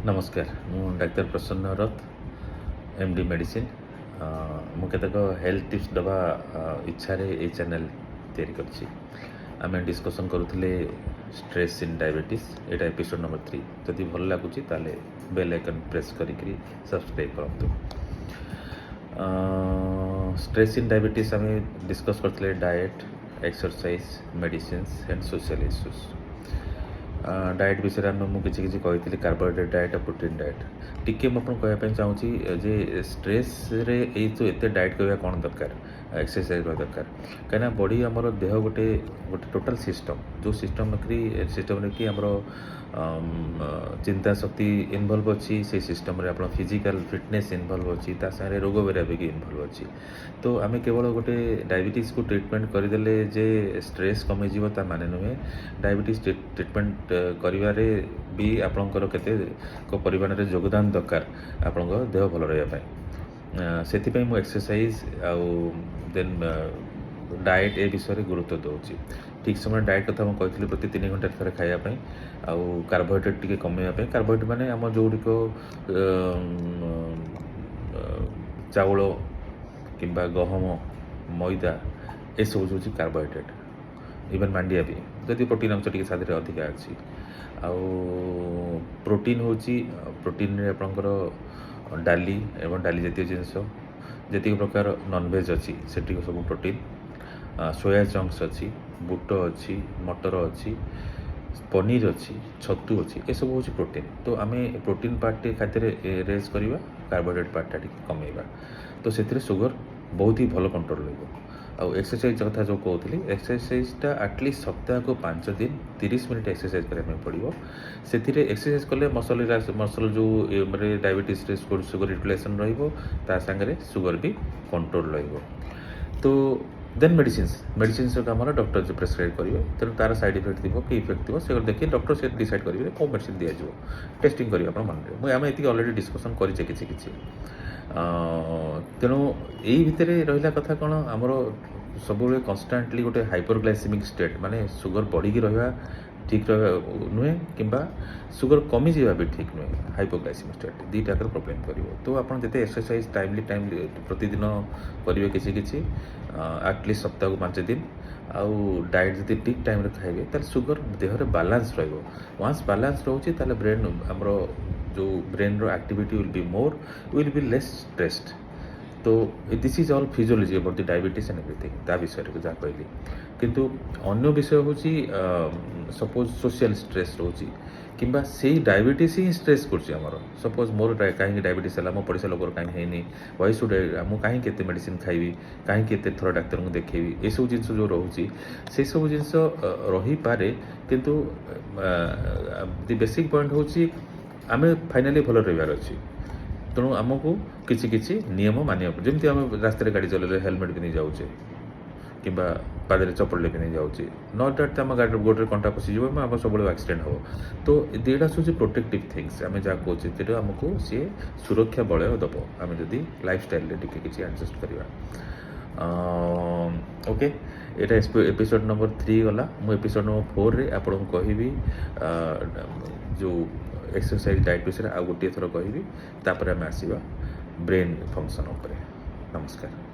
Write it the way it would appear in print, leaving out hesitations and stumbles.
नमस्कार मु डाक्तर प्रसन्न रथ एमडी मेडिसिन मु केतक हेल्थ टिप्स दबा इच्छा ये चैनल तैयारी करछि आम discussion करुले stress in diabetes Etah episode number 3 जदि भल लगुच ताले बेल आइकन प्रेस करी सब्सक्राइब करंतु। स्ट्रेस इन डायबिटीज आम डिस्कस करथिले diet exercise medicines and social issues. Diet विषय में मुझे किसी कही कार्बोहाइड्रेट डाएट और प्रोटीन डाएट टी मुझे कहवाई चाहूँगी जे स्ट्रेस रे तो एत डाएट कहवा कौन दरकार एक्सरसाइज दरकार कहीं बॉडी आमर देह गोटे गोटे टोटल सिस्टम जो सिस्टम कि आमर चिंता शक्ति इनवल्व अच्छी से सिस्टम रे आप फिजिकल फिटनेस इनवल्व अच्छी सारे रोग बेरा भी इनवल्व अच्छी। तो आम केवल गोटे डायबिटीज को ट्रिटमेंट करदेले जे स्ट्रेस कमिज माने नुहे डायबिटीज ट्रिटमेंट करिवारे भी आपणकर केते को परिमाण रे योगदान दरकार आपण देह भल रहा से मु एक्सरसाइज आउ देन डाएट ए विषय गुरुत्व दूसरी ठीक समय डाएट कथा मुझे कही प्रति 3 घंटा थे खायापी आउ कार्बोहाइड्रेट टी कमेवाई कार्बोहाइड्रेट माने आम जोड़िक चाउल किंबा गहम मैदा ए सब हूँ कार्बोहाइड्रेट इवन मांडिया भी जदि प्रोटीन अंश टी साथ अधिका अच्छी आउ प्रोटीन हूँ प्रोटीन आपंकर डाली एवं डाली जातीय जिनस जी प्रकार नॉनवेज अच्छी से सब प्रोटीन सोया चंक्स अच्छी बुट अच्छी मटर अच्छी पनीर अच्छी छतु अच्छी ये सब हूँ प्रोटीन। तो आम प्रोटीन पार्ट खाद्य रेज करवा कार्बोहाइड्रेट पार्टा कमेवा तो से सुगर बहुत ही भल कंट्रोल रहा। एक्सरसाइज कथा जो कहती एक्सरसाइजटा आटलिस्ट सप्ताह को 5 दिन 30 मिनट एक्सरसाइज करने पड़ो से एक्सरसाइज कले मसल जो डायबिटीज सुगर यूटिलाइजेशन रहा सुगर भी कंट्रोल रहा। तो देन मेडिसिन्स कम डॉक्टर जो प्रेसक्राइब करेंगे तेणु तार साइड इफेक्ट थी कि इफेक्ट थी से देखिए डॉक्टर से डिसाइड करेंगे कौ मेडिसिन दिज्व टेस्टिंग करेंगे आप मन में आम ये अलरेडी डिस्कसन करे किसी तेणु यही भितर रहा कथा कौन आमर सब कन्स्टांटली गोटे हाइपरग्लाइसेमिक स्टेट माने सुगर बढ़ी रहा ठीक नुहे कि सुगर कमी जावा भी ठीक नुहे हाइपोग्लाइसेमिक स्टेट दुईटा प्रोब्लेम कर। तो आप जिते एक्सरसाइज टाइमली प्रतिदिन करेंगे किसी एटलिस्ट सप्ताह को 5 दिन आउ डाएट जी ठीक टाइम खाइबे ताले सुगर देहरे बालांस रहिबो वंस बालांस रोचे ताले ब्रेन हमर जो ब्रेन रो activity will be more will be less stressed. तो this is all physiology about the diabetes and everything ता विषय को जहाँ कहली किंतु अन्य विषय हूँ सपोज सोशल स्ट्रेस रोची किंबा से डायबिटीज ही स्ट्रेस करमर सपोज मोर कहीं डायबिटीज है मो पड़ोसा लोक कहीं है वाई सुड मुझे कहीं केते मेडिसिन खाइबी कहीं केते थर डाक्तर को देखेबी ये सब जिन जो रोचे से सब जिन रही पारे किंतु द बेसिक पॉइंट हूँ आम फाइनाली भल रही अच्छी। तेणु आमको किसी किसी नियम मानिया जमी आम रास्ता गाड़ी चल हेलमेट पिंधि जाऊे कि पादे चपल पिंधि जाऊे नट डाट आम गाड़ी गोटे कंटा पशिज आम सब एक्सीडेंट हम। तो दुईटा हूँ प्रोटेक्टिव थिंग्स आम जहाँ कहे आमको सी सुरक्षा बलय दब आम जदि लाइफ स्टाइल किसी एडजस्ट करवा। ओके एटा एपिसोड नंबर 3 गला मु एपिसोड नंबर 4 रे आपको कहबी जो एक्सरसाइज डाएट विषय आ गोटे थर कहबी तापर आम आसवा ब्रेन फंक्शन उपर। नमस्कार।